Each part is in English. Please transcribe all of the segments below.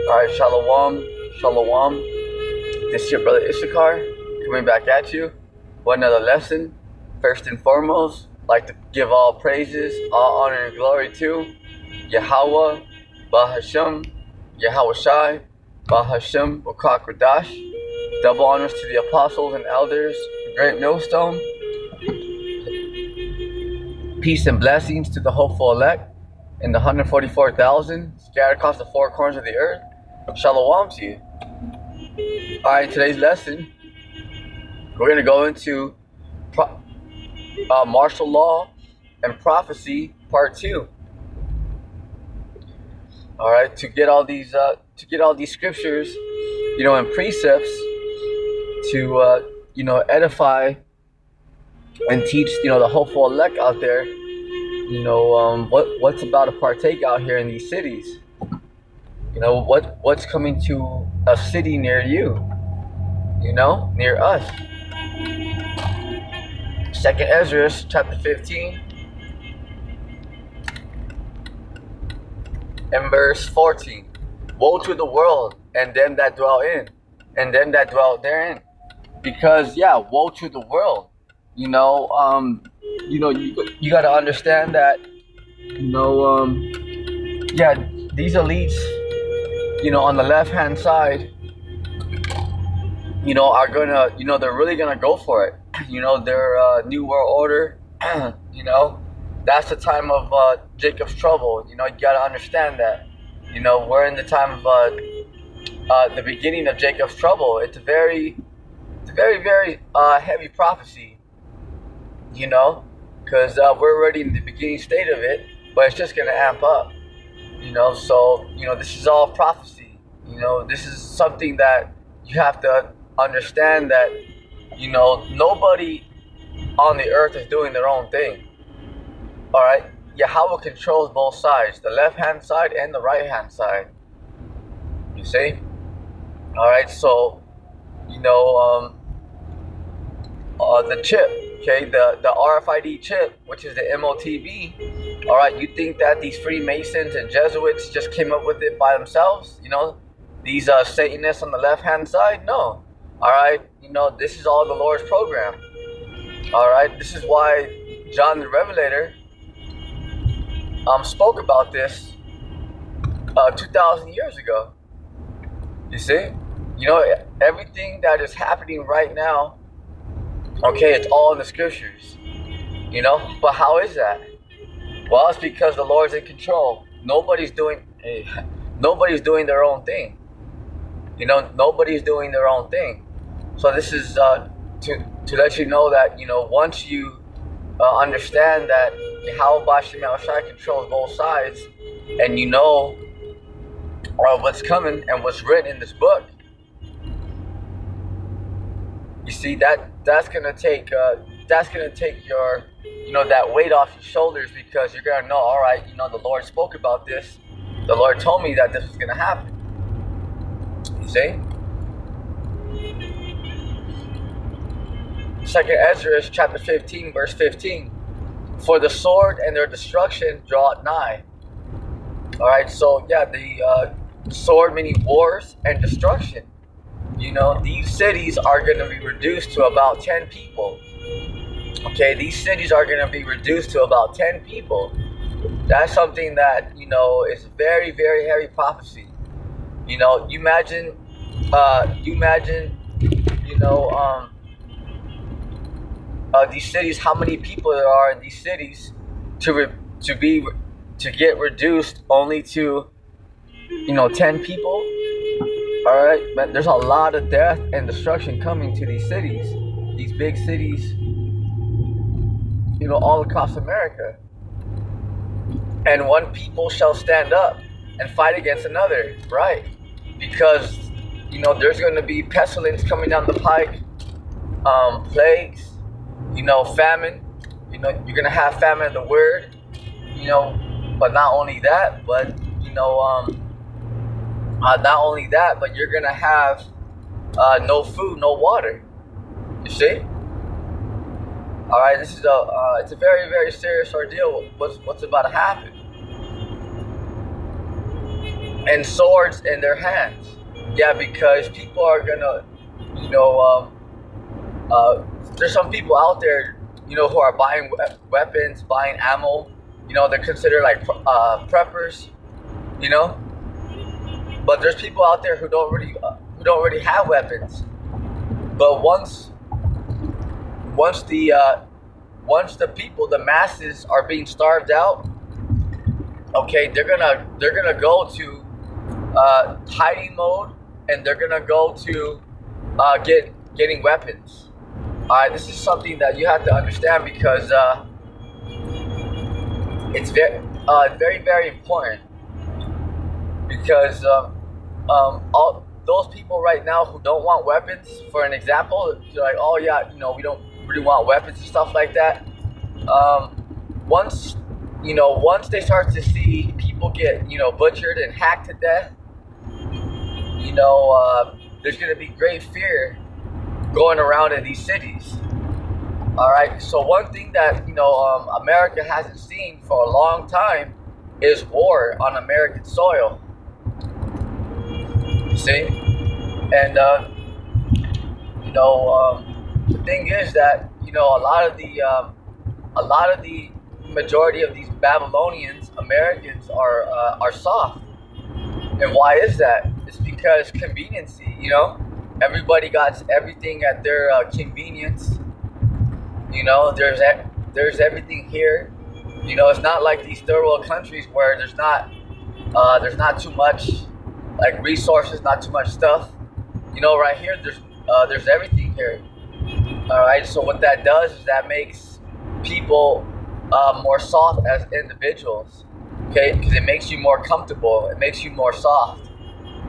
Alright, Shalom, Shalom. This is your brother Issachar coming back at you with another lesson. First and foremost, I'd like to give all praises, all honor and glory to Yahweh, Bahashem, Yahweh Shai, Bahashem, Wakakradash. Double honors to the apostles and elders, Great Millstone. Peace and blessings to the hopeful elect and the 144,000 scattered across the four corners of the earth. Shalom to you. Alright, today's lesson, we're going to go into martial law and prophecy part 2. Alright, to get all these scriptures, and precepts to edify and teach the hopeful elect out there what's about to partake out here in these cities. What's coming to a city near you, near us. Second Ezra chapter 15 and verse 14. Woe to the world and them that dwell in, and them that dwell therein. Because woe to the world. You got to understand that these elites on the left hand side are gonna they're really gonna go for it. Their new world order. That's the time of Jacob's trouble. You gotta understand that we're in the time of the beginning of Jacob's trouble. It's a very very heavy prophecy, because we're already in the beginning state of it, but it's just going to amp up, so, this is all prophecy. This is something that you have to understand that, nobody on the earth is doing their own thing. All right. Yahweh controls both sides, the left-hand side and the right-hand side. You see? All right. So, the chip, okay, the RFID chip, which is the MOTB. All right, you think that these Freemasons and Jesuits just came up with it by themselves? These Satanists on the left-hand side? No. All right, this is all the Lord's program. All right, this is why John the Revelator spoke about this 2,000 years ago. You see? Everything that is happening right now, okay, it's all in the scriptures, but how is that? Well, it's because the Lord's in control. Nobody's doing their own thing. Nobody's doing their own thing. So this is to let you know that, once you understand that Yahweh Bashim Shai controls both sides, and what's coming and what's written in this book, you see that's gonna take your that weight off your shoulders, because you're gonna know, all right, the Lord spoke about this. The Lord told me that this was gonna happen. You see? Second Ezra chapter 15 verse 15. For the sword and their destruction draweth nigh. All right, so the sword meaning wars and destruction. These cities are going to be reduced to about 10 people. Okay, these cities are going to be reduced to about 10 people. That's something that, is very, very heavy prophecy. You imagine, these cities, how many people there are in these cities to get reduced only to, 10 people. All right, but there's a lot of death and destruction coming to these cities, these big cities, all across America. And one people shall stand up and fight against another, right? Because, there's going to be pestilence coming down the pike, plagues, famine. You're going to have famine of the word, but not only that, but, not only that, but you're gonna have no food, no water. You see? All right, this is it's a very, very serious ordeal. What's about to happen? and swords in their hands. Yeah, because people are gonna, you know, there's some people out there, who are buying weapons, buying ammo. They're considered like preppers. You know, but there's people out there who don't really have weapons. But once the people, the masses, are being starved out, okay, they're gonna go to hiding mode, and they're gonna go to getting weapons. All right, this is something that you have to understand, because it's very, very important, because all those people right now who don't want weapons, for an example, you're like, oh yeah, we don't really want weapons and stuff like that. Once once they start to see people get butchered and hacked to death, there's going to be great fear going around in these cities. All right. So one thing that America hasn't seen for a long time is war on American soil. You see, and the thing is that a lot of the majority of these Babylonians, Americans, are soft. And why is that? It's because conveniency. Everybody got everything at their convenience. There's everything here. It's not like these third world countries where there's not too much like resources, not too much stuff. Right here there's everything here. All right. So what that does is that makes people more soft as individuals. Okay, because it makes you more comfortable. It makes you more soft.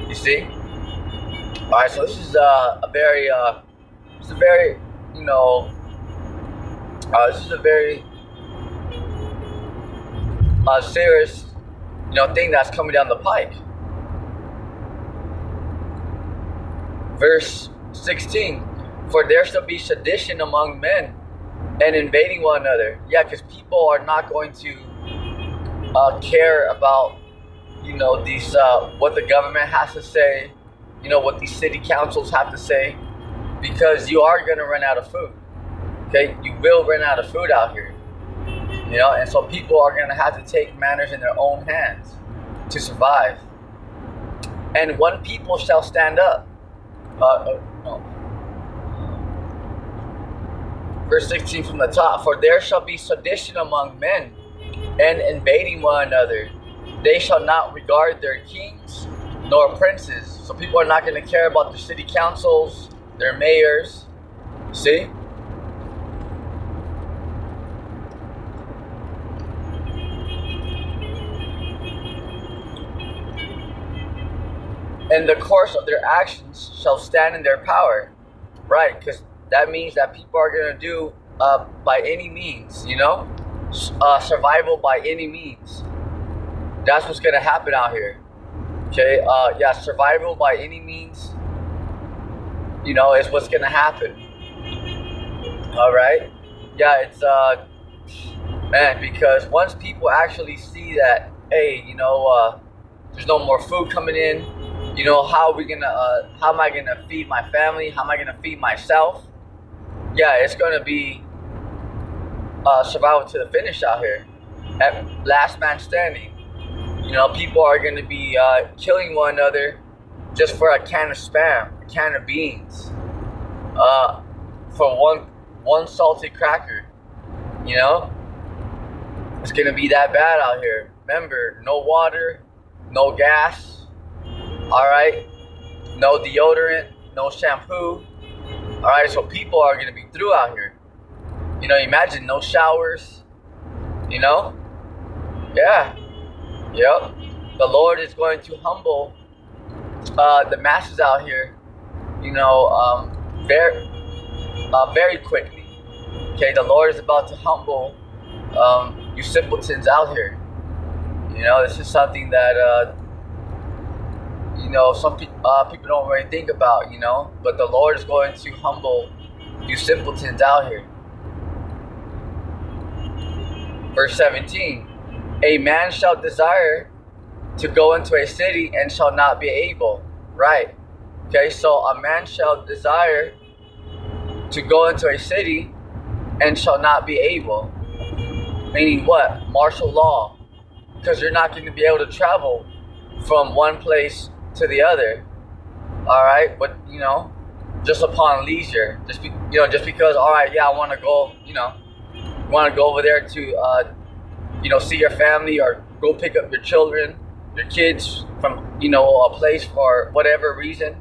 You see. All right. So this is a very serious thing that's coming down the pike. Verse 16, for there shall be sedition among men, and invading one another. Yeah, because people are not going to care about these what the government has to say, what these city councils have to say, because you are going to run out of food. Okay, you will run out of food out here. And so people are going to have to take matters in their own hands to survive. And one people shall stand up. Verse 16 from the top, for there shall be sedition among men, and invading one another. They shall not regard their kings nor princes. So people are not going to care about their city councils, their mayors. See? And the course of their actions shall stand in their power. Right, because that means that people are going to do by any means, survival by any means. That's what's going to happen out here. Okay, survival by any means, is what's going to happen. All right. Yeah, it's, man, because once people actually see that, hey, there's no more food coming in, how am I gonna feed my family? How am I gonna feed myself? Yeah, it's gonna be survival to the finish out here. At last man standing. People are gonna be killing one another just for a can of Spam, a can of beans, for one salted cracker. It's gonna be that bad out here. Remember, no water, no gas. All right, no deodorant, no shampoo. All right, so people are going to be through out here. Imagine no showers. Yeah, yep. The Lord is going to humble the masses out here. Very quickly. Okay, the Lord is about to humble you simpletons out here. This is something that. Some people don't really think about, but the Lord is going to humble you simpletons out here. Verse 17, a man shall desire to go into a city and shall not be able. Right. Okay, so a man shall desire to go into a city and shall not be able. Meaning what? Martial law. Because you're not going to be able to travel from one place to the other. All right, but just upon leisure, just because, all right, yeah, I want to go, want to go over there to, see your family or go pick up your children, your kids from, a place for whatever reason.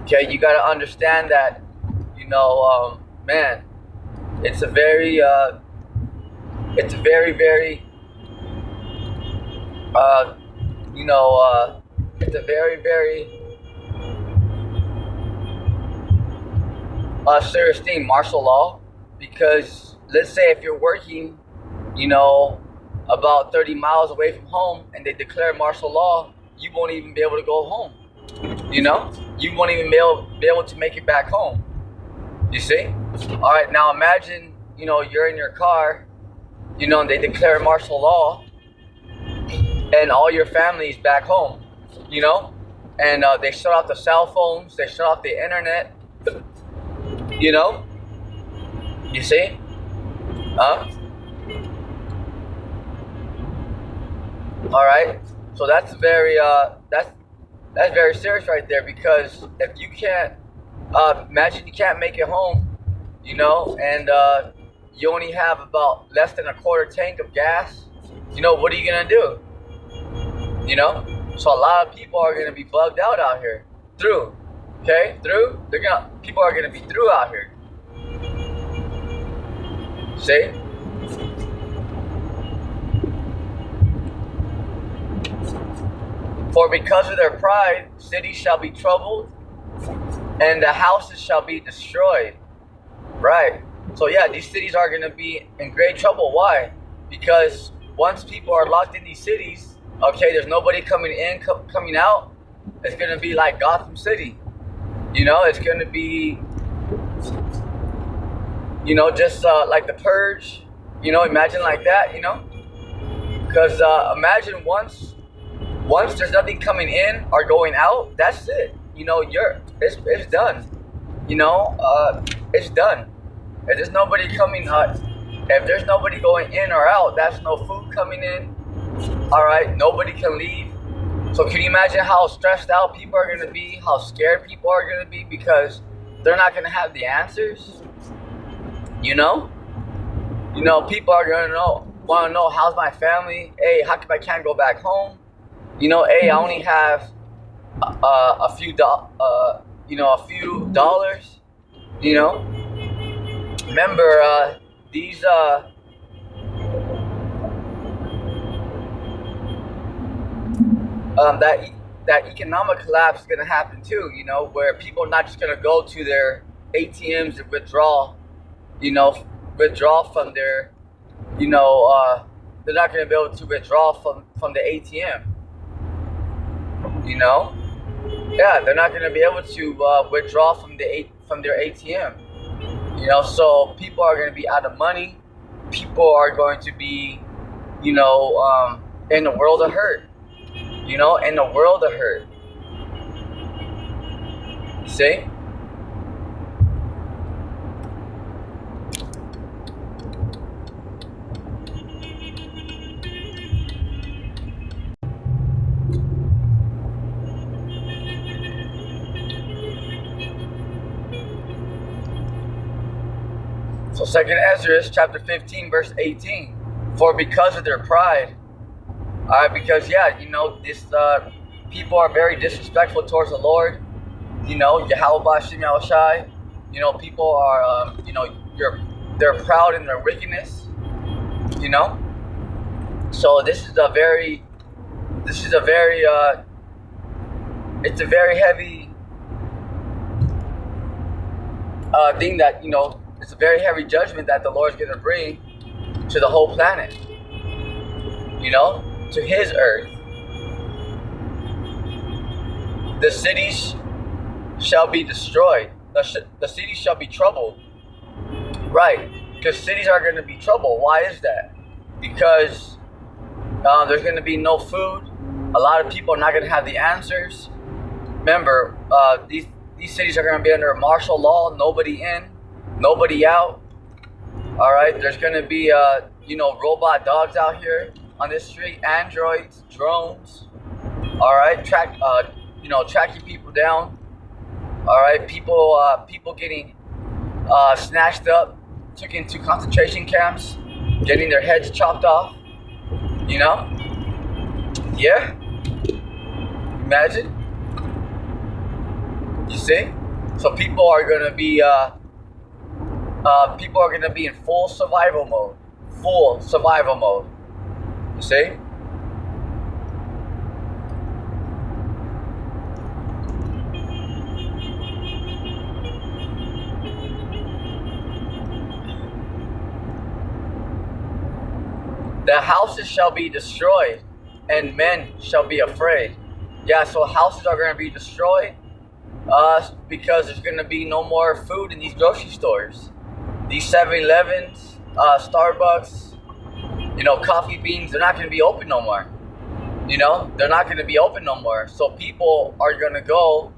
Okay, you got to understand that, man, it's a very, it's a very, very, it's a very, very serious thing, martial law, because let's say if you're working, about 30 miles away from home and they declare martial law, you won't even be able to go home. You won't even be able to make it back home. You see? All right, now imagine, you're in your car, and they declare martial law and all your family's back home, and they shut off the cell phones, they shut off the internet, you see? All right, so that's very that's very serious right there, because if you can't imagine you can't make it home, and you only have about less than a quarter tank of gas, what are you gonna do? So a lot of people are gonna be bugged out here. People are gonna be through out here. See? For because of their pride, cities shall be troubled, and the houses shall be destroyed. Right. So yeah, these cities are going to be in great trouble. Why? Because once people are locked in these cities, okay, there's nobody coming in, coming out. It's going to be like Gotham City. It's going to be, just like the Purge. Imagine like that, Because imagine once there's nothing coming in or going out, that's it. It's done. It's done. If there's nobody if there's nobody going in or out, that's no food coming in. All right, nobody can leave. So can you imagine how stressed out people are going to be, how scared people are going to be, because they're not going to have the answers? People are going to want to know, how's my family? Hey, how come I can't go back home? Hey, I only have a few dollars. Remember these that economic collapse is gonna happen too. Where people are not just gonna go to their ATMs and withdraw from their, they're not gonna be able to withdraw from the ATM. Yeah, they're not going to be able to withdraw from their ATM. So people are going to be out of money. People are going to be, in the world of hurt. In the world of hurt. See? So 2nd Ezra chapter 15 verse 18. For because of their pride, because this people are very disrespectful towards the Lord. Yahweh Shem Yahushai. People are they're proud in their wickedness. So it's a very heavy thing that it's a very heavy judgment that the Lord's going to bring to the whole planet, to His earth. The cities shall be destroyed. The cities shall be troubled. Right, because cities are going to be troubled. Why is that? Because There's going to be no food. A lot of people are not going to have the answers. Remember, these cities are going to be under martial law. Nobody in, nobody out. All right. There's going to be robot dogs out here on this street, androids, drones. All right, tracking people down. All right, people getting snatched up, took into concentration camps, getting their heads chopped off. Yeah. Imagine. You see? So people are gonna be in full survival mode. Full survival mode. You see? The houses shall be destroyed, and men shall be afraid. Yeah, so houses are going to be destroyed because there's going to be no more food in these grocery stores. These 7-Elevens, Starbucks, Coffee Beans, they're not going to be open no more. They're not going to be open no more. So people are going to go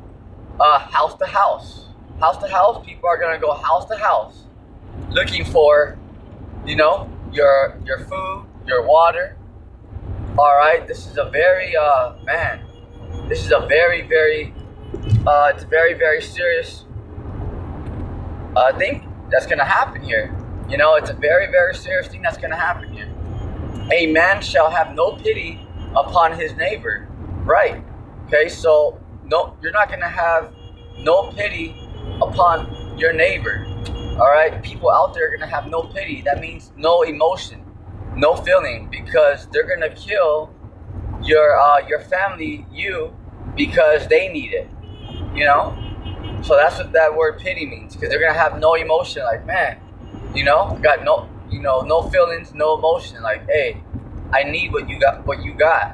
house to house. House to house, people are going to go house to house looking for, your food, your water. All right, this is a very this is a very it's a very serious thing that's gonna happen here. It's a very serious thing that's gonna happen here. A man shall have no pity upon his neighbor. Right. Okay, so no, you're not gonna have no pity upon your neighbor. All right, people out there are gonna have no pity. That means no emotion, no feeling, because they're gonna kill your family, because they need it. So that's what that word pity means, because they're gonna have no emotion. Like, man, got no feelings, no emotion. Like, hey, I need what you got.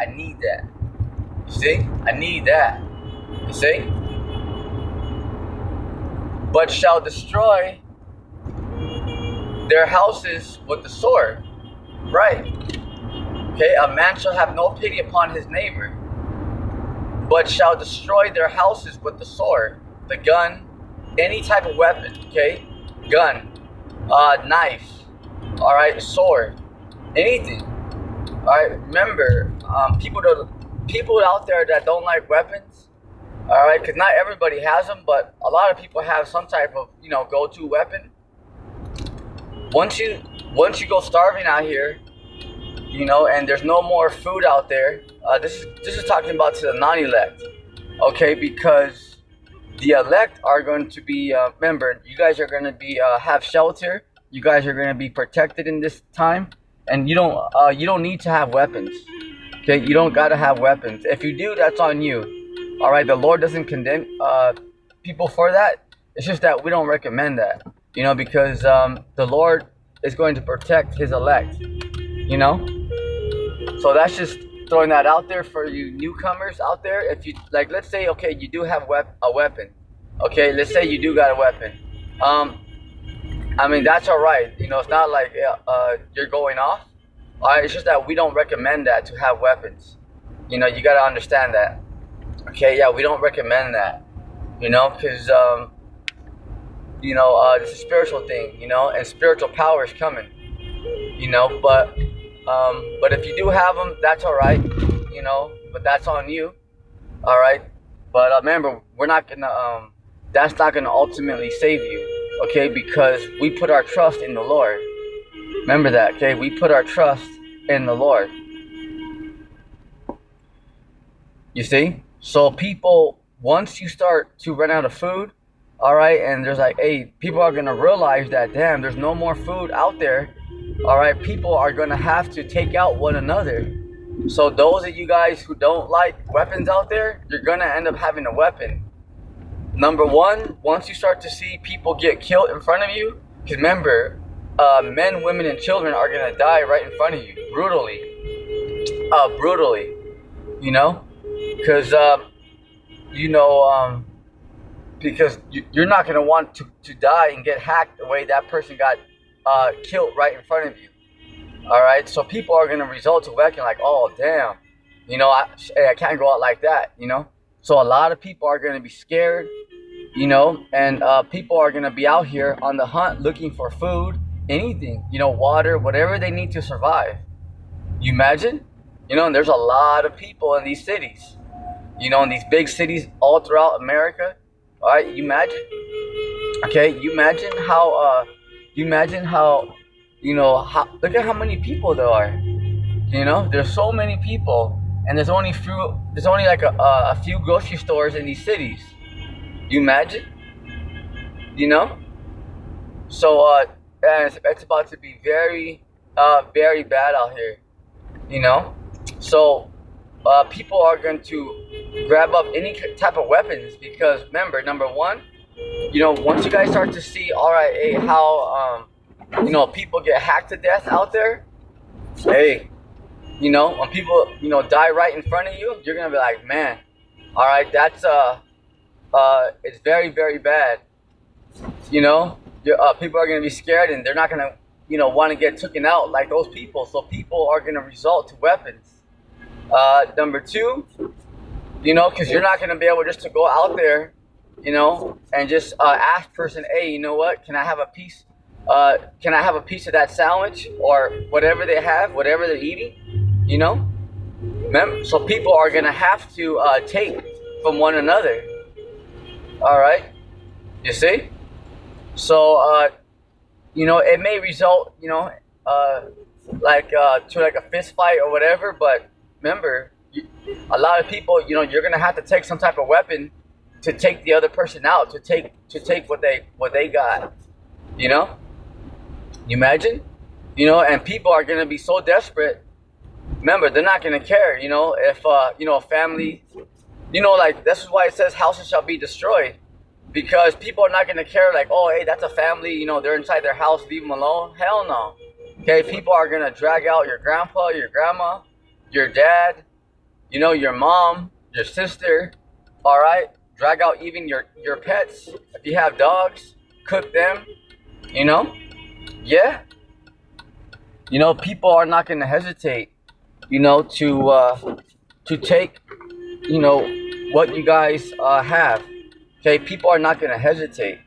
I need that. You see, I need that. You see, but shall destroy their houses with the sword. Right. Okay, a man shall have no pity upon his neighbor, but shall destroy their houses with the sword, the gun, any type of weapon. Okay, gun, knife, all right, sword, anything. All right, remember, people out there that don't like weapons. All right, because not everybody has them, but a lot of people have some type of go-to weapon. Once you go starving out here, and there's no more food out there. This is talking about to the non-elect, okay? Because the elect are going to be, remember, you guys are going to be have shelter. You guys are going to be protected in this time, and you don't need to have weapons, okay? You don't got to have weapons. If you do, that's on you. All right, the Lord doesn't condemn people for that. It's just that we don't recommend that, because the Lord is going to protect His elect, So that's just throwing that out there for you newcomers out there. If you let's say, okay, you do have a weapon. Okay, let's say you do got a weapon. I mean, that's all right. It's not like you're going off. All right, it's just that we don't recommend that to have weapons. You got to understand that. Okay, yeah, we don't recommend that. Because it's a spiritual thing. And spiritual power is coming. But if you do have them, that's all right. But that's on you. All right. But remember, we're not gonna. That's not gonna ultimately save you. Okay, because we put our trust in the Lord. Remember that. Okay, we put our trust in the Lord. You see? So people, once you start to run out of food, all right, and there's people are going to realize that, damn, there's no more food out there. All right, people are going to have to take out one another. So those of you guys who don't like weapons out there, you're going to end up having a weapon. Number one, once you start to see people get killed in front of you, because remember, men, women, and children are going to die right in front of you, brutally. Because you're not going to want to die and get hacked the way that person got killed right in front of you. All right, so people are gonna result to working like, oh damn, I can't go out like that. So a lot of people are gonna be scared, and people are gonna be out here on the hunt looking for food, anything, water, whatever they need to survive. You imagine, and there's a lot of people in these cities, in these big cities all throughout America. All right, you imagine. Okay, you imagine how, look at how many people there are. There's so many people, and there's only like a few grocery stores in these cities. You imagine, you know. So and it's about to be very bad out here. You know, so people are going to grab up any type of weapons because remember, number one, once you guys start to see, all right, hey, how people get hacked to death out there, hey, when people die right in front of you, you're gonna be like, man, all right, that's it's very bad. People are gonna be scared and they're not gonna want to get taken out like those people. So people are gonna resort to weapons. Number two, because you're not gonna be able just to go out there, and just ask person, hey, you know what? Can I have a piece? Can I have a piece of that sandwich or whatever they have, whatever they're eating? So people are gonna have to take from one another. All right, you see. So it may result, to like a fist fight or whatever. But remember, a lot of people, you're gonna have to take some type of weapon to take the other person out, to take what they got. You imagine, and people are gonna be so desperate. Remember, they're not gonna care, if a family, like this is why it says houses shall be destroyed, because people are not gonna care. Like, oh, hey, that's a family, they're inside their house, leave them alone. Hell no. Okay, people are gonna drag out your grandpa, your grandma, your dad, your mom, your sister. All right, drag out even your pets. If you have dogs, cook them. Yeah. People are not gonna hesitate, to take, what you guys have. Okay, people are not gonna hesitate.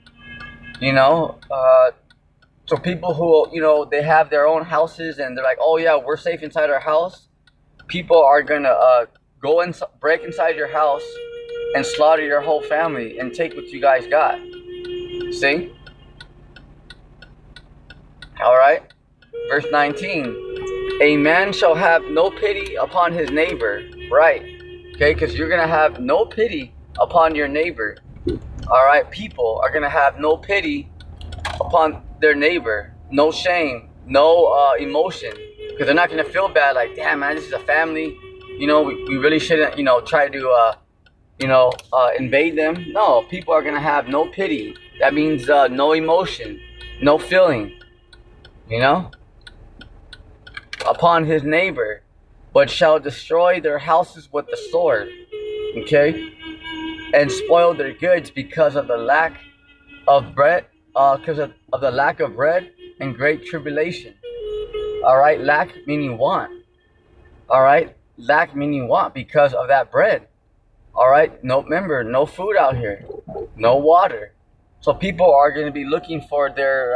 So people who they have their own houses and they're like, oh yeah, we're safe inside our house. People are gonna go and break inside your house and slaughter your whole family and take what you guys got. See? All right. Verse 19. A man shall have no pity upon his neighbor. Right. Okay, because you're gonna have no pity upon your neighbor. All right. People are gonna have no pity upon their neighbor. No shame. No emotion. Because they're not gonna feel bad. Like, damn man, this is a family. We really shouldn't try to invade them. No, people are gonna have no pity. That means no emotion, no feeling. Upon his neighbor, but shall destroy their houses with the sword. Okay, and spoil their goods because of the lack of bread. Because of the lack of bread and great tribulation. All right, lack meaning want. All right, lack meaning want because of that bread. All right, remember, no food out here, no water. So people are going to be looking for their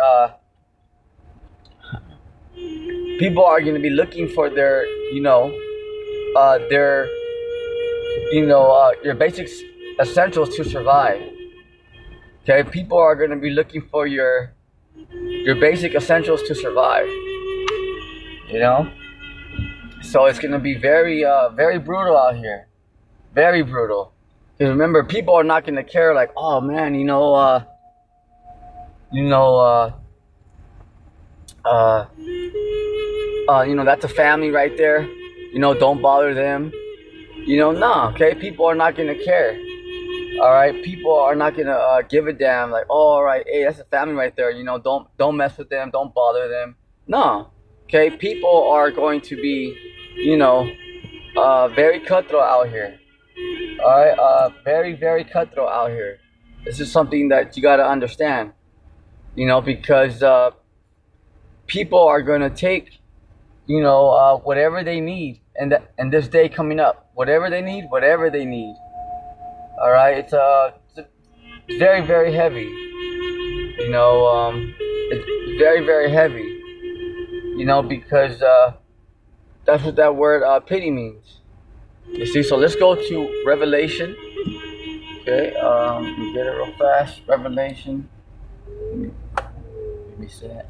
your basic essentials to survive. Okay, people are going to be looking for your basic essentials to survive. So it's going to be very brutal out here, very brutal. Because remember, people are not going to care. Like, oh man, that's a family right there. Don't bother them. No. Okay, people are not going to care. All right, people are not gonna give a damn. Like, oh, all right, hey, that's a family right there. Don't mess with them. Don't bother them. No. Okay, people are going to be, very cutthroat out here. All right, very cutthroat out here. This is something that you gotta understand. Because people are gonna take, whatever they need, and this day coming up, whatever they need, whatever they need. All right, it's very very heavy. It's very very heavy. Because that's what that word pity means. You see, so let's go to Revelation. Okay, let me get it real fast. Revelation. Let me see it.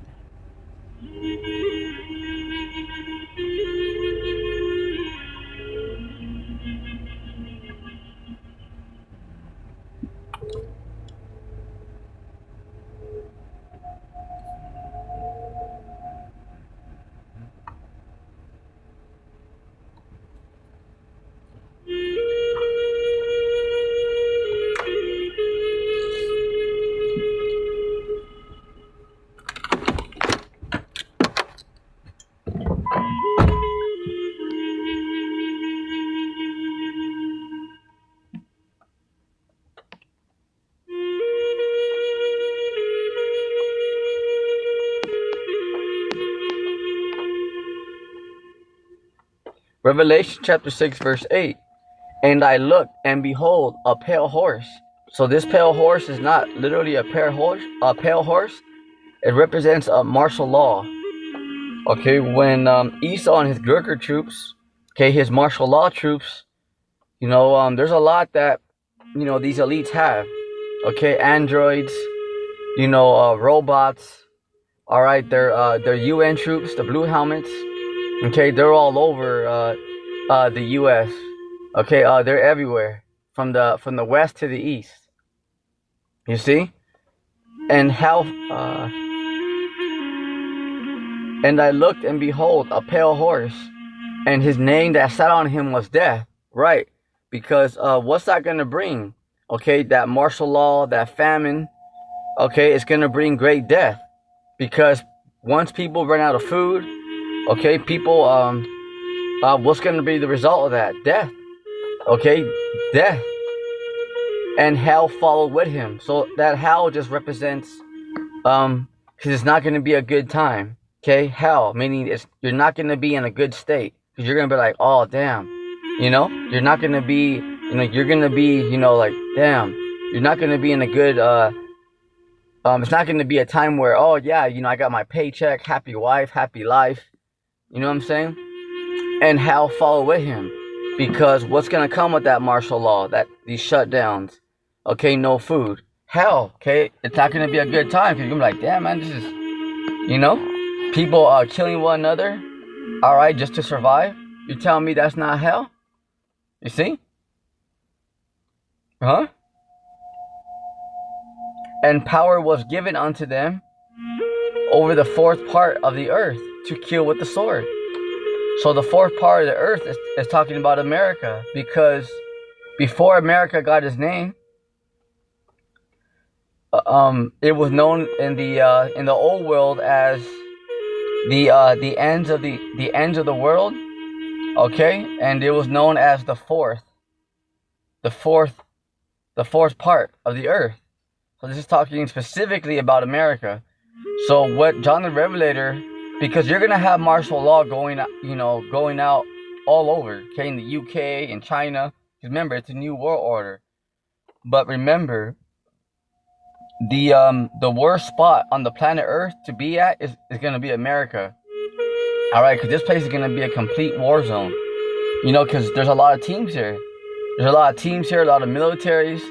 Revelation chapter 6 verse 8. And I looked, and behold, a pale horse. So this pale horse is not literally a pale horse. A pale horse. It represents a martial law. Okay, when Esau and his Gurkha troops, okay, his martial law troops, there's a lot that these elites have. Okay, androids, robots. All right, they're UN troops, the blue helmets. Okay, they're all over the U.S. Okay, they're everywhere from the west to the east. You see, and how and I looked, and behold, a pale horse, and his name that sat on him was Death. Right, because what's that gonna bring? Okay, that martial law, that famine. Okay, it's gonna bring great death, because once people run out of food, okay, people what's gonna be the result of that? Death. Okay, death. And hell followed with him. So that hell just represents because it's not gonna be a good time. Okay, hell meaning you're not gonna be in a good state, because you're gonna be like, oh damn, you're not gonna be, you're gonna be, like, damn, you're not gonna be in a good it's not gonna be a time where, oh yeah, I got my paycheck, happy wife, happy life. You know what I'm saying? And hell follow with him, because what's gonna come with that martial law, that these shutdowns, okay, no food, hell, okay, it's not gonna be a good time, because you're gonna be like, damn man, this is, people are killing one another, all right, just to survive. You telling me that's not hell? You see? Huh? And power was given unto them over the fourth part of the earth to kill with the sword. So the fourth part of the earth is talking about America, because before America got its name, it was known in the old world as the ends of the world, okay, and it was known as the fourth part of the earth. So this is talking specifically about America. So what John the Revelator, because you're gonna have martial law going out all over, okay, in the UK, in China. Remember, it's a new world order. But remember, the worst spot on the planet Earth to be at is gonna be America. All right, because this place is gonna be a complete war zone. Because there's a lot of teams here. There's a lot of teams here, a lot of militaries.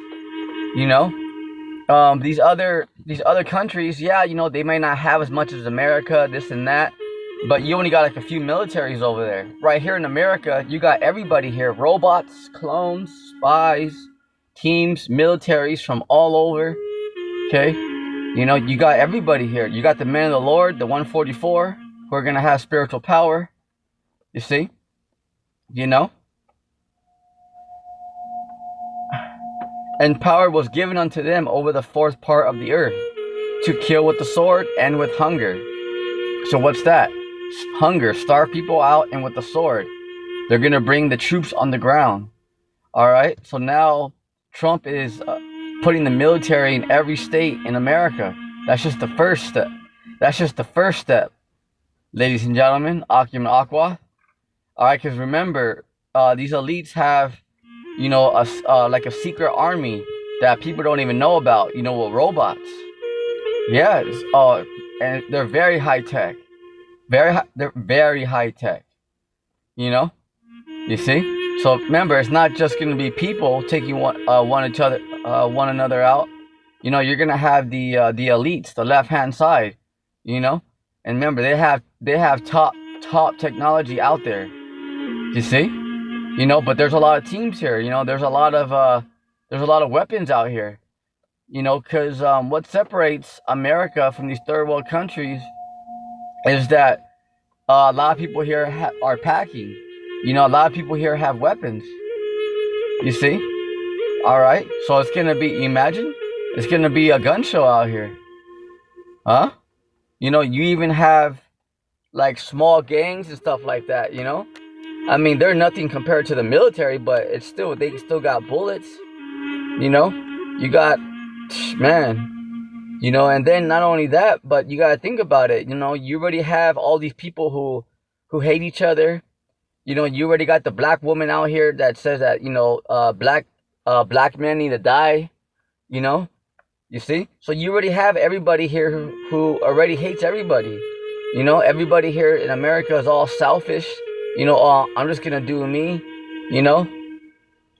These other countries, yeah, they may not have as much as America, this and that, but you only got like a few militaries over there. Right here in America, you got everybody here: robots, clones, spies, teams, militaries from all over. Okay, you got everybody here. You got the men of the Lord, the 144, who are gonna have spiritual power. You see, and power was given unto them over the fourth part of the earth to kill with the sword and with hunger. So what's that? Hunger, starve people out, and with the sword, they're going to bring the troops on the ground. All right. So now Trump is putting the military in every state in America. That's just the first step. ladies and gentlemen, Akim and Aqua. All right, because remember, these elites have, like a secret army that people don't even know about. With robots. Yes. And they're very high tech. They're very high tech. You know. You see. So remember, it's not just going to be people taking one another out. You're gonna have the elites, the left hand side. You know. And remember, they have top technology out there. You see. But there's a lot of teams here. There's a lot of weapons out here. Because what separates America from these third world countries is that a lot of people here are packing. A lot of people here have weapons. You see? All right. So it's gonna be. Imagine, it's gonna be a gun show out here, huh? You even have like small gangs and stuff like that. I mean, they're nothing compared to the military, but they still got bullets. You got, man. And then not only that, but you gotta think about it. You already have all these people who hate each other. You already got the black woman out here that says that black men need to die. You see. So you already have everybody here who already hates everybody. Everybody here in America is all selfish. I'm just gonna do me.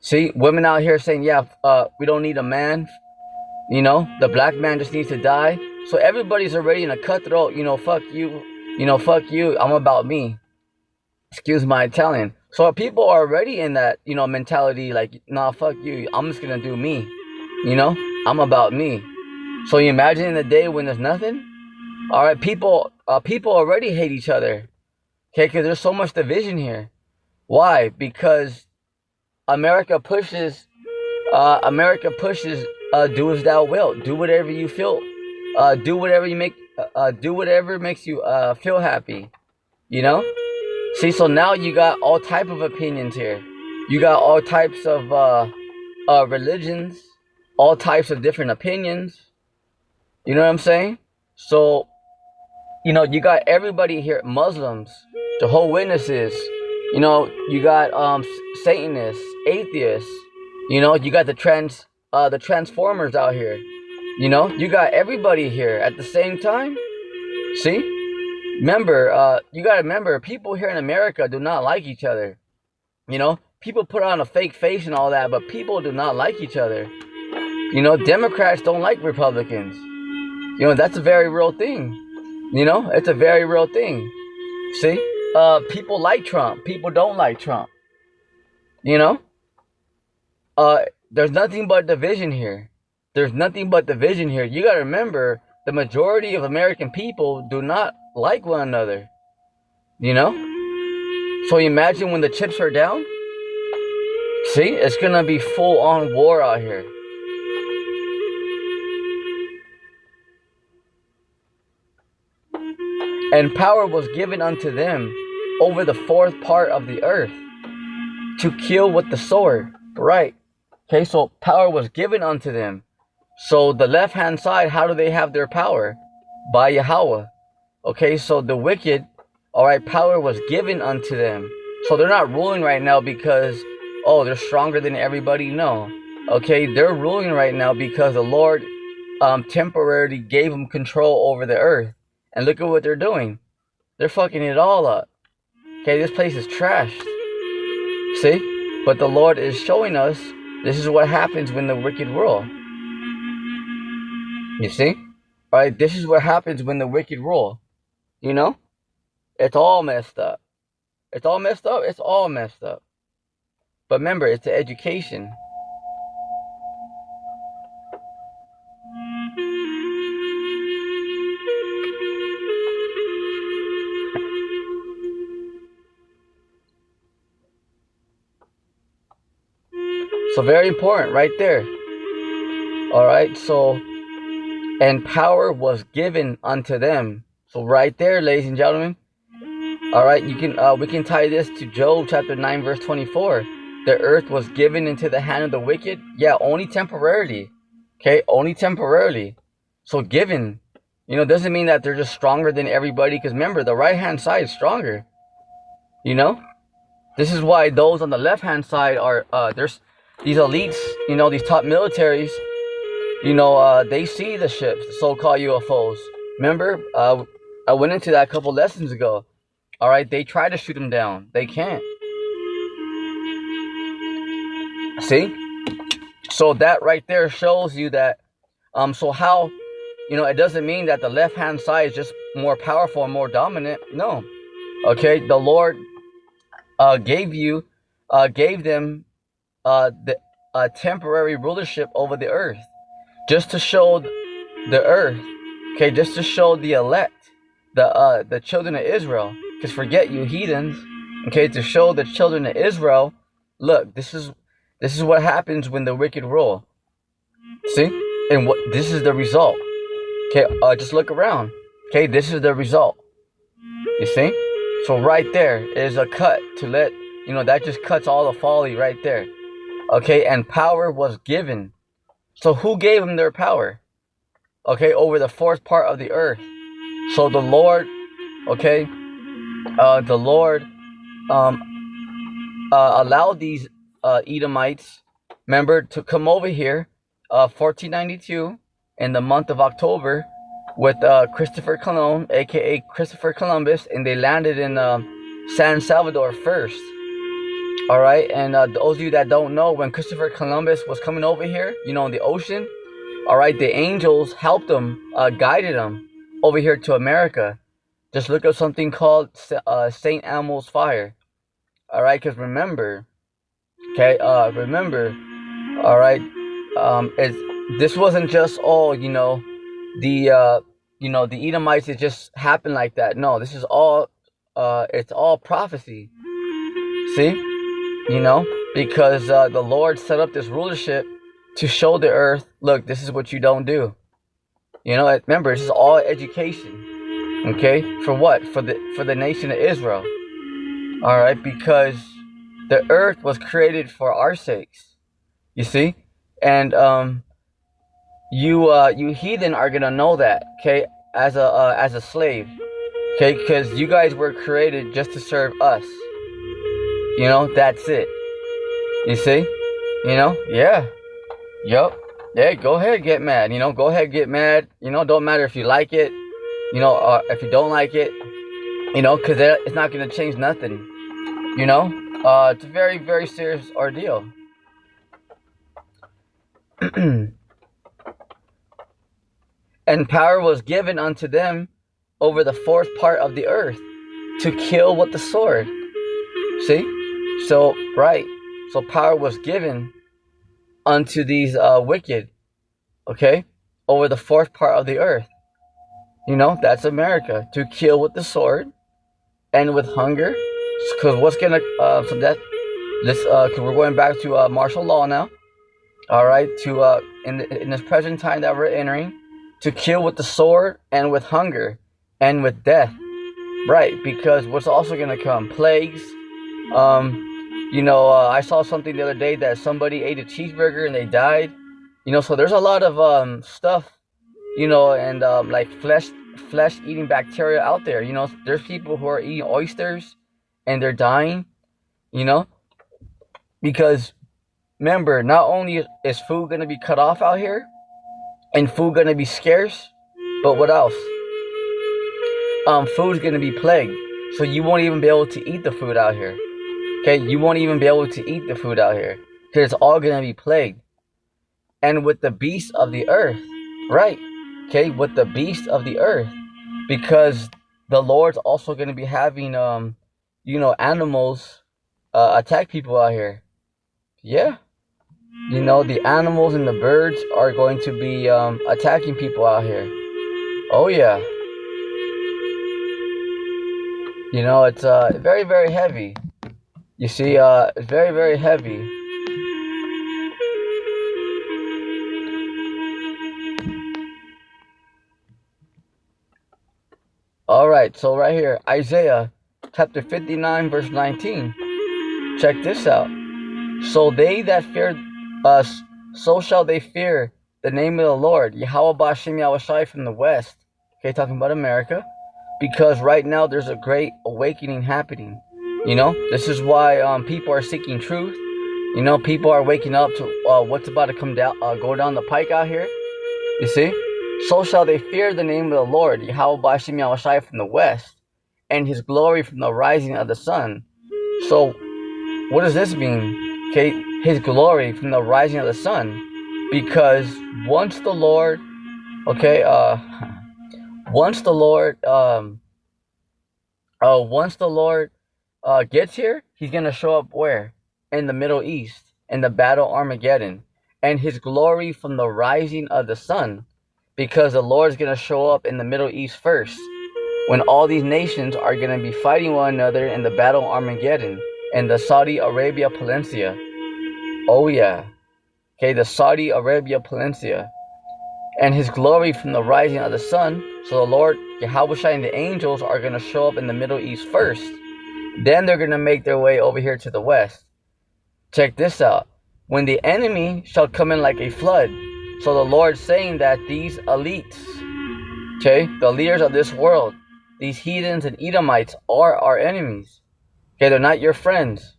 See, women out here saying, yeah, we don't need a man. The black man just needs to die. So everybody's already in a cutthroat, fuck you, fuck you, I'm about me. Excuse my Italian. So people are already in that, mentality like, nah, fuck you, I'm just gonna do me. I'm about me. So you imagine in the day when there's nothing? All right, people already hate each other. Okay, because there's so much division here. Why? Because America pushes, do as thou wilt. Do whatever you feel. Do whatever makes you feel happy. See, so now you got all type of opinions here. You got all types of religions, all types of different opinions. You know what I'm saying? So, you got everybody here, Muslims, Jehovah's Witnesses. You got Satanists, atheists. You got the Transformers out here. You got everybody here at the same time. See? Remember, you gotta remember, people here in America do not like each other. People put on a fake face and all that, but people do not like each other. Democrats don't like Republicans. That's a very real thing. It's a very real thing. See? People like Trump. People don't like Trump. There's nothing but division here. There's nothing but division here. You gotta remember, the majority of American people do not like one another. So imagine when the chips are down. See, it's gonna be full on war out here. And power was given unto them over the fourth part of the earth to kill with the sword. Right. Okay, so power was given unto them. So the left hand side, how do they have their power? By Yahweh. Okay, so the wicked, all right, power was given unto them. So they're not ruling right now because, they're stronger than everybody. No. Okay, they're ruling right now because the Lord temporarily gave them control over the earth. And look at what they're doing. They're fucking it all up. Okay, this place is trashed. See? But the Lord is showing us this is what happens when the wicked rule. You see? Alright, this is what happens when the wicked rule. It's all messed up. It's all messed up? It's all messed up. But remember, it's an education. So very important right there. All right. So, and power was given unto them. So right there, ladies and gentlemen. All right. We can tie this to Job chapter 9, verse 24. The earth was given into the hand of the wicked. Yeah, only temporarily. Okay. Only temporarily. So given, You know, doesn't mean that they're just stronger than everybody. Because remember, the right-hand side is stronger. You know, this is why those on the left-hand side are there's these elites. You know, these top militaries. You know, they see the ships, the so-called UFOs. Remember, I went into that a couple lessons ago. All right, they try to shoot them down. They can't. See? So that right there shows you that. So how, you know, it doesn't mean that the left-hand side is just more powerful and more dominant. No. Okay, the Lord gave them the temporary rulership over the earth, just to show the earth. Okay, just to show the elect, the children of Israel. Because forget you heathens. Okay, to show the children of Israel, look, this is what happens when the wicked rule. See, and what this is the result. Okay, just look around. Okay, this is the result. You see? So right there is a cut to let you know, that just cuts all the folly right there. Okay, and power was given. So who gave them their power? Okay, over the fourth part of the earth. So the Lord, okay, the Lord allowed these Edomites, remember, to come over here, 1492, in the month of October, with Christopher Colon, aka Christopher Columbus, and they landed in San Salvador first. All right, and those of you that don't know, when Christopher Columbus was coming over here, you know, in the ocean, all right, the angels helped him, guided him over here to America. Just look up something called St. Elmo's Fire. All right, because remember, okay, remember, all right, this wasn't just all, you know, the Edomites, it just happened like that. No, this is all, it's all prophecy. See? You know, because the Lord set up this rulership to show the earth, look, this is what you don't do. You know, remember, this is all education. Okay? For what? For the nation of Israel. All right? Because the earth was created for our sakes. You see? And you heathen are gonna know that, okay, as a slave. Okay, because you guys were created just to serve us. You know, that's it. You see? You know? Yeah. Yup. Yeah, go ahead, get mad. You know, go ahead, get mad. You know, don't matter if you like it. You know, if you don't like it. You know, because it's not going to change nothing. You know? It's a very, very serious ordeal. And power was given unto them over the fourth part of the earth to kill with the sword. See? So, right. So power was given unto these wicked, okay, over the fourth part of the earth. You know, that's America, to kill with the sword and with hunger. Because what's gonna so that this because we're going back to martial law now. All right, to in this present time that we're entering, to kill with the sword and with hunger and with death. Right, because what's also gonna come? Plagues. You know, I saw something the other day that somebody ate a cheeseburger and they died. You know, so there's a lot of stuff, you know, and like flesh eating bacteria out there. You know, there's people who are eating oysters and they're dying, you know, because remember, not only is food going to be cut off out here and food going to be scarce, but what else? Food's going to be plagued. So you won't even be able to eat the food out here. Okay, you won't even be able to eat the food out here because it's all going to be plagued. And with the beasts of the earth, right? Okay, with the beasts of the earth, because the Lord's also going to be having, you know, animals attack people out here. Yeah, you know, the animals and the birds are going to be attacking people out here. Oh yeah. You know, it's very, very heavy. You see, it's very, very heavy. Alright, so right here, Isaiah chapter 59, verse 19. Check this out. So they that fear us, so shall they fear the name of the Lord, Yahweh Ba'ashem Yahushai from the west. Okay, talking about America, because right now there's a great awakening happening. This is why people are seeking truth. People are waking up to what's about to come down, go down the pike out here. You see? So shall they fear the name of the Lord, Yahweh Bashim Yahushai from the west, and his glory from the rising of the sun. So, what does this mean? Okay, his glory from the rising of the sun. Because once the Lord, okay, once the Lord, gets here, he's gonna show up where? In the Middle East, in the battle Armageddon, and his glory from the rising of the sun, because the Lord's gonna show up in the Middle East first, when all these nations are gonna be fighting one another in the battle Armageddon, in the Saudi Arabia Peninsula. Oh yeah, okay, the Saudi Arabia Peninsula, and his glory from the rising of the sun. So the Lord, Yahweh and the angels are gonna show up in the Middle East first. Then they're going to make their way over here to the west. Check this out. When the enemy shall come in like a flood. So the Lord's saying that these elites, okay, the leaders of this world, these heathens and Edomites are our enemies. Okay, they're not your friends.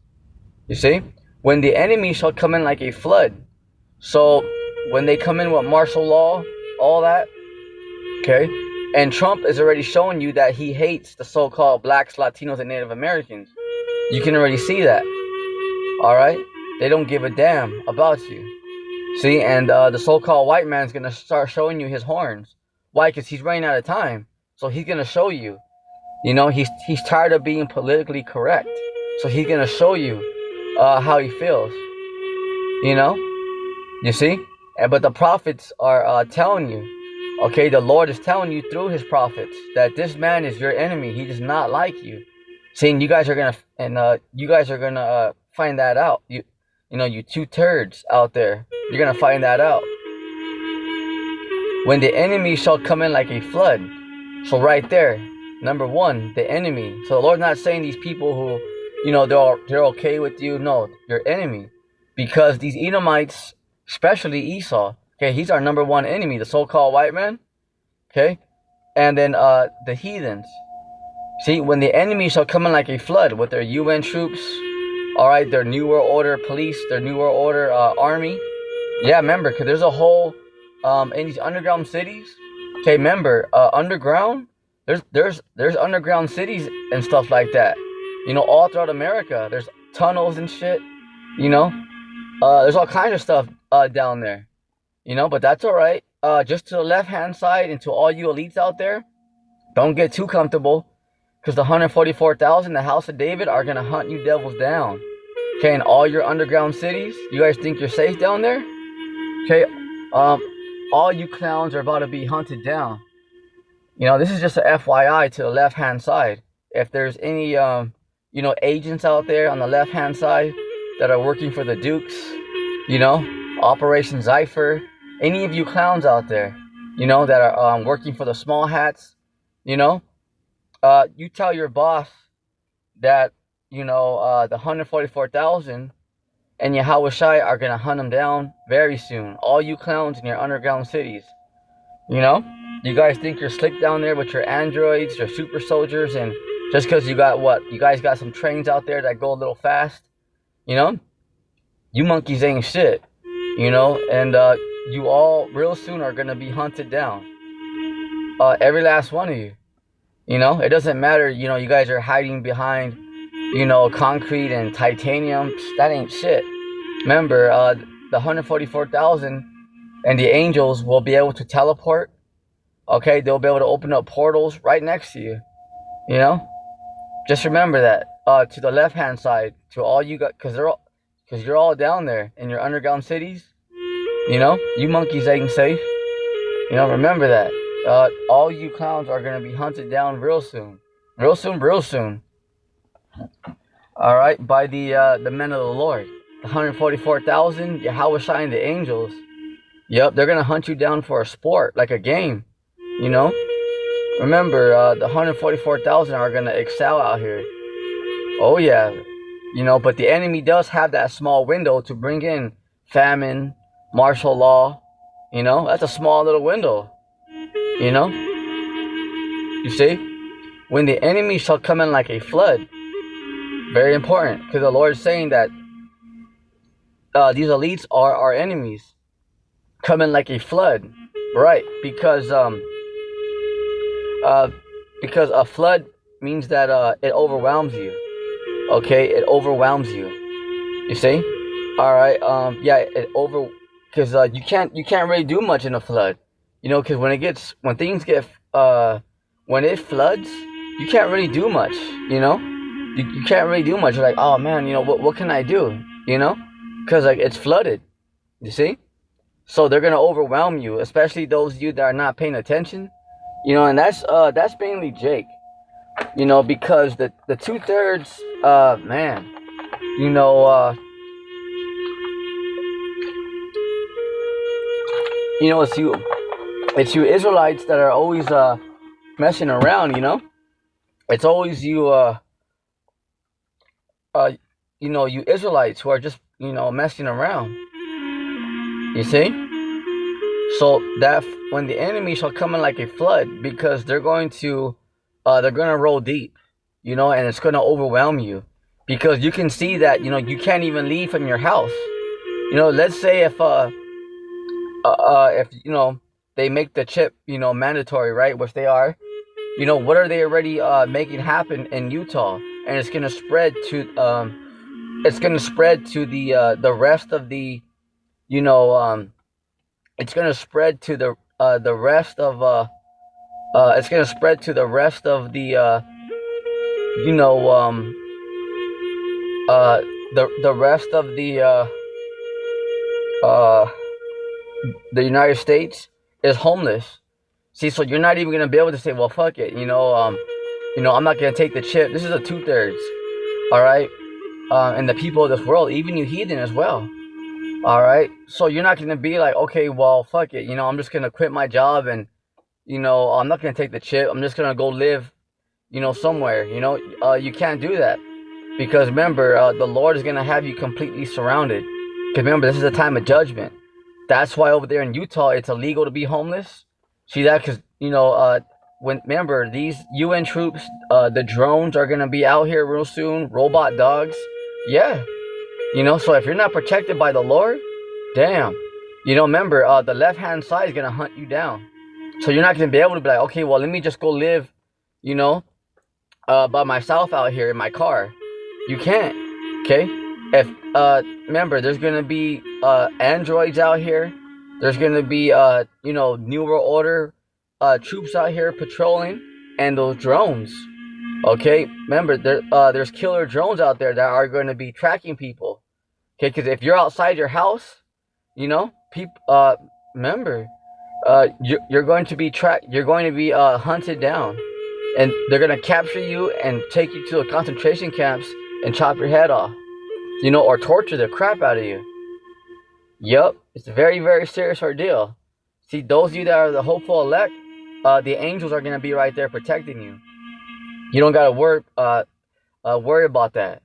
You see? When the enemy shall come in like a flood. So when they come in with martial law, all that, okay, and Trump is already showing you that he hates the so-called blacks, Latinos, and Native Americans. You can already see that. All right? They don't give a damn about you. See? And the so-called white man's going to start showing you his horns. Why? Because he's running out of time. So he's going to show you. He's tired of being politically correct. So he's going to show you how he feels. You see? But the prophets are telling you. Okay, the Lord is telling you through his prophets that this man is your enemy. He does not like you. Saying you guys are gonna find that out. You two turds out there. You're gonna find that out. When the enemy shall come in like a flood. So right there, number one, the enemy. So the Lord's not saying these people who, they're okay with you. No, your enemy, because these Edomites, especially Esau. Okay, he's our number one enemy, the so-called white man. Okay, and then the heathens. See, when the enemy shall come in like a flood with their UN troops, all right, their New World Order police, their New World Order army. Yeah, remember, because there's a whole in these underground cities. Okay, remember, underground. There's underground cities and stuff like that. All throughout America, there's tunnels and shit. There's all kinds of stuff down there. But that's all right. Just to the left-hand side and to all you elites out there, don't get too comfortable, because the 144,000, the house of David, are going to hunt you devils down. Okay, in all your underground cities, you guys think you're safe down there? Okay, all you clowns are about to be hunted down. This is just a FYI to the left-hand side. If there's any, agents out there on the left-hand side that are working for the Dukes, Operation Zypher, any of you clowns out there, that are working for the small hats, you tell your boss that, the 144,000 and Yahweh Shai are going to hunt them down very soon. All you clowns in your underground cities, you guys think you're slick down there with your androids, your super soldiers, and just because you guys got some trains out there that go a little fast, you monkeys ain't shit. And you all real soon are gonna be hunted down. Every last one of you. It doesn't matter, you guys are hiding behind, concrete and titanium. That ain't shit. Remember, the 144,000 and the angels will be able to teleport. Okay, they'll be able to open up portals right next to you. Just remember that. To the left-hand side, to all you got, because you're all down there in your underground cities. You monkeys ain't safe. Remember that. All you clowns are going to be hunted down real soon. Real soon. All right, by the men of the Lord. The 144,000, Yahweh Shai and the angels. Yep, they're going to hunt you down for a sport, like a game. Remember, the 144,000 are going to excel out here. Oh, yeah. But the enemy does have that small window to bring in famine, martial law. That's a small little window. You see, when the enemy shall come in like a flood, very important, because the Lord is saying that these elites are our enemies, coming like a flood, right? Uh, because a flood means that it overwhelms you. Okay, it overwhelms you. You see? All right. Yeah, because you can't really do much in a flood. You know, because when things get when it floods, you can't really do much. You know, you can't really do much. You're like, oh man, you know what can I do? You know, because like it's flooded. You see? So they're gonna overwhelm you, especially those of you that are not paying attention. You know, and that's mainly Jake. You know, because the 2/3, man, you know, it's you Israelites that are always messing around. You know, it's always you uh you Israelites who are just messing around. You see? So that when the enemy shall come in like a flood, because they're gonna roll deep, and it's gonna overwhelm you, because you can see that you can't even leave from your house. Let's say if they make the chip mandatory, right? Which they are. What are they already making happen in Utah? And it's gonna spread to the rest of the it's gonna spread to the rest of it's gonna spread to the rest of the you know the rest of uh the United States is homeless. See, so you're not even gonna be able to say, well, fuck it, I'm not gonna take the chip. This is a 2/3, all right, and the people of this world, even you heathen as well. All right, so you're not gonna be like, okay, well, fuck it, I'm just gonna quit my job and I'm not gonna take the chip. I'm just gonna go live, somewhere. You can't do that, because remember, the Lord is gonna have you completely surrounded. Because remember, this is a time of judgment. That's why over there in Utah, it's illegal to be homeless. See that? Because remember, these UN troops, the drones are gonna be out here real soon. Robot dogs, yeah. So if you're not protected by the Lord, damn. Remember, the left-hand side is gonna hunt you down. So you're not gonna be able to be like, okay, well, let me just go live, by myself out here in my car. You can't. Okay. If remember, there's gonna be androids out here. There's gonna be New World Order troops out here patrolling, and those drones. Okay. Remember, there's killer drones out there that are going to be tracking people. Okay, because if you're outside your house, remember, you're going to be tracked. You're going to be hunted down, and they're going to capture you and take you to the concentration camps and chop your head off, or torture the crap out of you. Yep, it's a very, very serious ordeal. See, those of you that are the hopeful elect, the angels are going to be right there protecting you. You don't got to worry about that.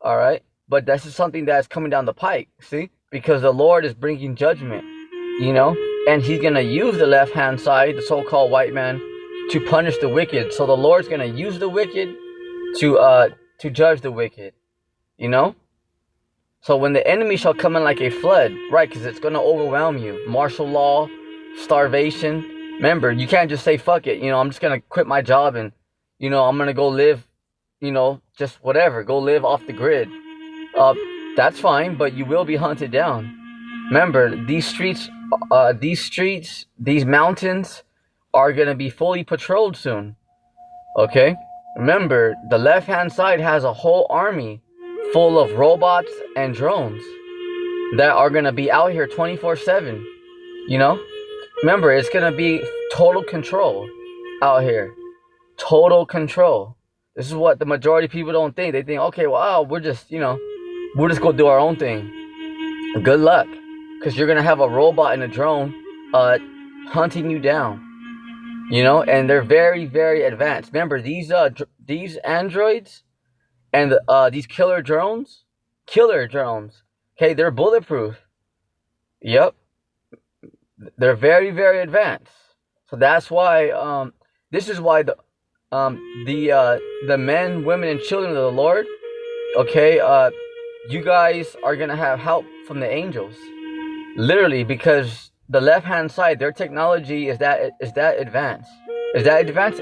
All right, but this is something that's coming down the pike. See, because the Lord is bringing judgment, and He's gonna use the left-hand side, the so-called white man, to punish the wicked. So the Lord's gonna use the wicked to judge the wicked. So when the enemy shall come in like a flood, right? Because it's gonna overwhelm you. Martial law, starvation. Remember, you can't just say fuck it. I'm just gonna quit my job and I'm gonna go live. Just whatever, go live off the grid. That's fine, but you will be hunted down. Remember, these mountains are gonna be fully patrolled soon. Okay? Remember, the left-hand side has a whole army full of robots and drones that are gonna be out here 24/7. Remember, it's gonna be total control out here. Total control. This is what the majority of people don't think. They think, okay, well, we'll just go do our own thing. Good luck, because you're gonna have a robot and a drone hunting you down. And they're very, very advanced. Remember, these androids and these killer drones. Okay, they're bulletproof. Yep, they're very, very advanced. So that's why This is why the men, women, and children of the Lord, okay, you guys are gonna have help from the angels, literally, because the left hand side, their technology is that advanced, advanced.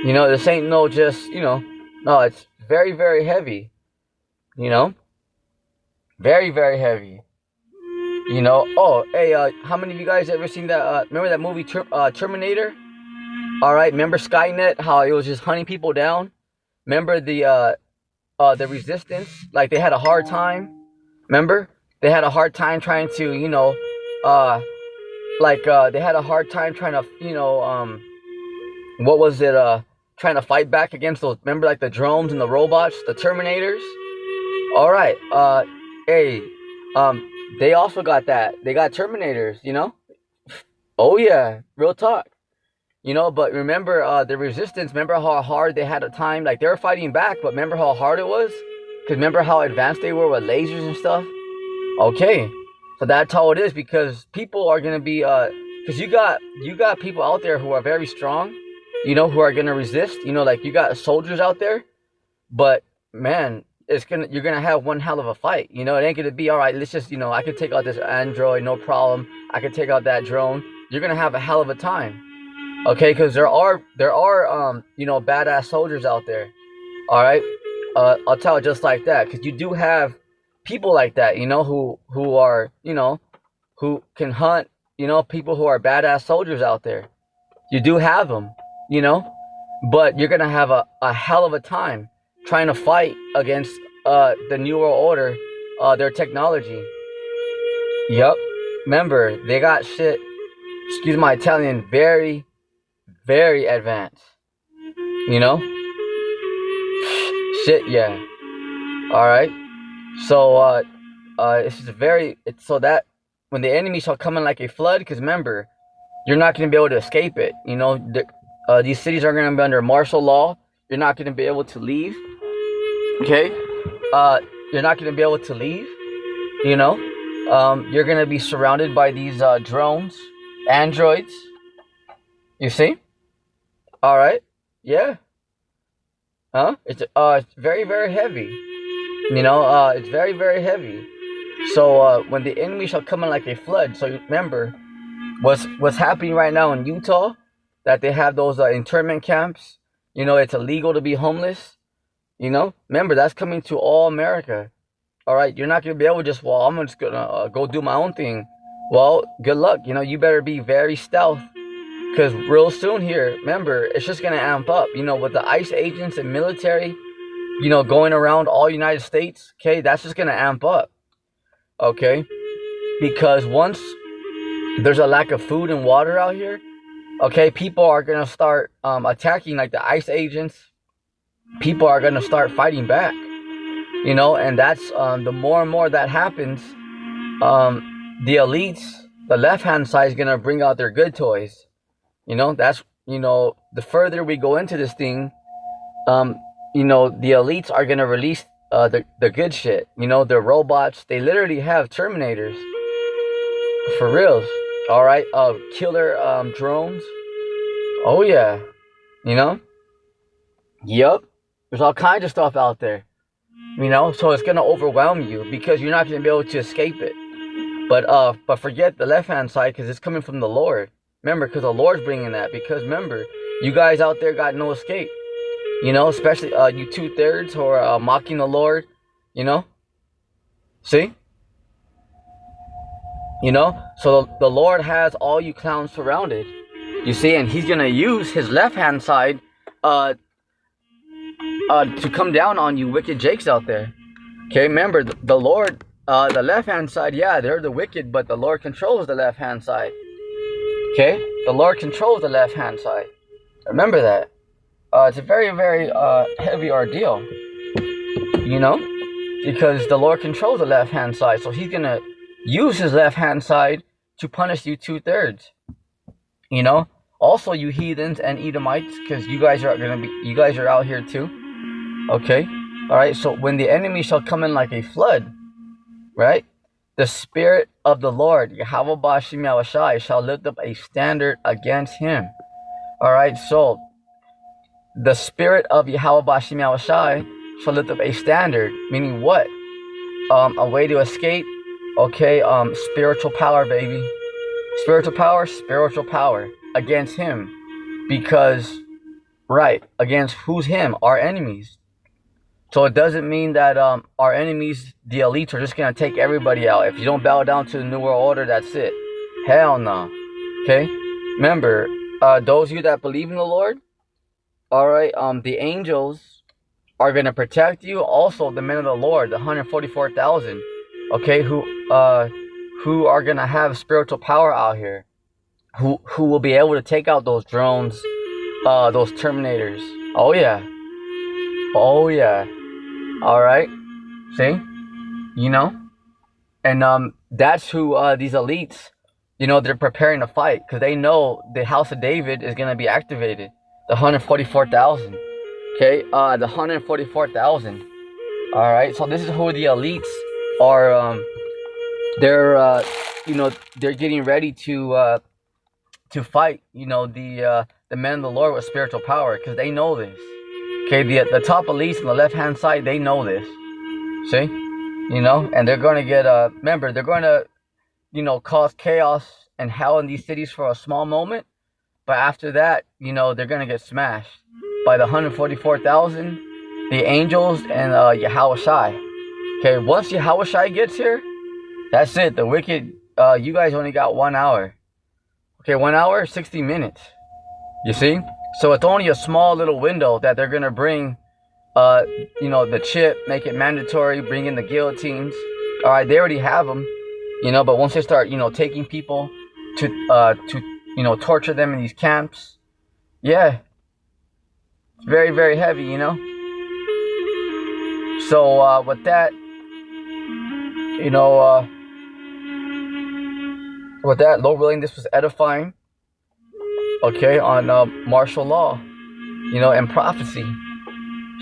This ain't no just no, it's very very heavy. You know, very very heavy. Oh, hey, how many of you guys ever seen that? Remember that movie Terminator? All right, remember Skynet? How it was just hunting people down. Remember the resistance? Like they had a hard time. Remember they had a hard time trying to they had a hard time trying to what was it trying to fight back against those. Remember like the drones and the robots, the Terminators. All right, hey, they also got that. They got Terminators. Oh yeah, real talk. But remember the resistance. Remember how hard they had a time. Like they were fighting back, but remember how hard it was. Cause remember how advanced they were with lasers and stuff. Okay, so that's how it is, because people are gonna be because you got people out there who are very strong, who are gonna resist. Like you got soldiers out there, but man, you're gonna have one hell of a fight. It ain't gonna be all right. Let's just I could take out this android, no problem. I could take out that drone. You're gonna have a hell of a time. Okay, because there are badass soldiers out there. All right, I'll tell it just like that, because you do have people like that, who are who can hunt, people who are badass soldiers out there. You do have them, but you're gonna have a hell of a time trying to fight against the New World Order, their technology. Yep, remember they got shit. Excuse my Italian, very very advanced. You know? Shit, yeah. All right. So this is so that when the enemy shall come in like a flood, because remember, you're not going to be able to escape it. These cities are going to be under martial law. You're not going to be able to leave. Okay? You're not going to be able to leave. You're going to be surrounded by these drones, androids. You see? All right. Yeah. Huh? It's very very heavy. It's very very heavy. So when the enemy shall come in like a flood. So remember, what's happening right now in Utah, that they have those internment camps. It's illegal to be homeless. Remember, that's coming to all America. All right, you're not gonna be able to just, well, I'm just gonna go do my own thing. Well, good luck. You better be very stealth, because real soon here, remember, it's just gonna amp up. With the ICE agents and military, going around all United States. Okay, that's just gonna amp up. Okay, because once there's a lack of food and water out here, okay, people are gonna start attacking, like the ICE agents. People are gonna start fighting back. And that's the more and more that happens, the elites, the left hand side, is gonna bring out their good toys. That's the further we go into this thing, the elites are gonna release the good shit. The robots. They literally have Terminators. For reals. All right. Killer drones. Oh yeah. Yup. There's all kinds of stuff out there. So it's gonna overwhelm you, because you're not gonna be able to escape it. But forget the left hand side, because it's coming from the Lord. Remember, because the Lord's bringing that. Because remember, you guys out there got no escape. Especially you 2/3 who are mocking the Lord. See? So the Lord has all you clowns surrounded. You see, and He's gonna use His left hand side to come down on you wicked jakes out there. Okay, remember, the Lord, the left hand side, yeah, they're the wicked, but the Lord controls the left hand side. Okay, the Lord controls the left hand side. Remember that. It's a very very heavy ordeal. Because the Lord controls the left hand side, so He's gonna use His left hand side to punish you 2/3. Also you heathens and Edomites, because you guys are out here too. Okay, all right. So when the enemy shall come in like a flood, right? the Spirit of the Lord, Yahweh Bashim Yahushai, shall lift up a standard against him. All right, so the Spirit of Yahweh Bashim Yahushai shall lift up a standard, meaning what? A way to escape. Okay, spiritual power, baby. Spiritual power against him. Because, right, against who's him? Our enemies. So it doesn't mean that our enemies, the elites, are just going to take everybody out. If you don't bow down to the New World Order, that's it. Hell no. Okay? Remember, those of you that believe in the Lord, all right, the angels are going to protect you. Also, the men of the Lord, the 144,000, okay, who are going to have spiritual power out here, who will be able to take out those drones, those Terminators. Oh yeah. Oh yeah. All right. See? You know? And that's who these elites, they're preparing to fight, because they know the House of David is going to be activated. The 144,000. Okay? The 144,000. All right? So this is who the elites are. They're they're getting ready to fight, the men of the Lord with spiritual power, because they know this. Okay, the top elites on the left-hand side, they know this. See? And they're going to get, remember, they're going to, cause chaos and hell in these cities for a small moment. But after that, they're going to get smashed by the 144,000, the angels, and Yahushai. Okay, once Yahushai gets here, that's it. The wicked, you guys only got 1 hour. Okay, 1 hour, 60 minutes. You see? So it's only a small little window that they're going to bring, the chip, make it mandatory, bring in the guillotines. All right, they already have them, but once they start, taking people to torture them in these camps, yeah, it's very, very heavy, So with that, Lord willing, this was edifying. Okay, on martial law, and prophecy.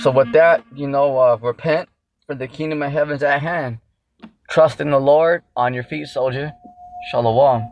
So with that, repent, for the kingdom of heaven is at hand. Trust in the Lord. On your feet, soldier. Shalom.